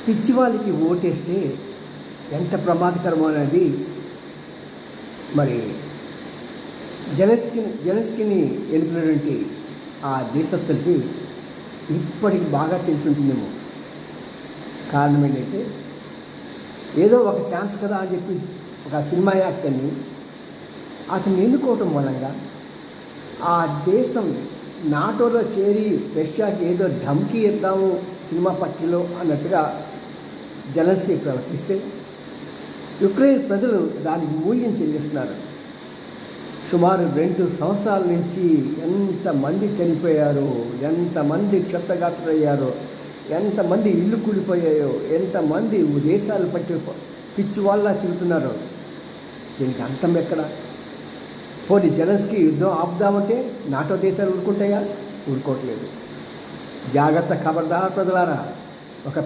పిచ్చి వాళ్ళకి ఓటేస్తే ఎంత ప్రమాదకరమో అనేది మరి జెలెన్స్కీని ఎన్నుకున్నటువంటి ఆ దేశస్తులకి ఇప్పటికి బాగా తెలిసి ఉంటుందేమో. కారణం ఏంటంటే ఏదో ఒక ఛాన్స్ కదా అని చెప్పి ఒక సినిమా యాక్టర్ని అతన్ని ఎన్నుకోవటం మూలంగా ఆ దేశం నాటోలో చేరి రష్యాకి ఏదో ధమ్కీ ఇద్దాము సినిమా పట్టిలో అన్నట్టుగా జెలెన్స్కీ ప్రవర్తిస్తే యుక్రెయిన్ ప్రజలు దానికి మూల్యం చెల్లిస్తున్నారు. సుమారు 2 సంవత్సరాల నుంచి ఎంతమంది చనిపోయారో, ఎంతమంది క్షతగాత్రులయ్యారో, ఎంతమంది ఇల్లు కూలిపోయాయో, ఎంతమంది దేశాలు పట్టి పిచ్చి వాళ్ళ తిరుగుతున్నారో, దీనికి అంతం ఎక్కడ? పోనీ జెలెన్స్కీ యుద్ధం ఆపుదామంటే నాటో దేశాలు ఊరుకుంటాయా? ఊరుకోవట్లేదు. జాగ్రత్త, ఖబర్దార్ ప్రజలారా. ఒక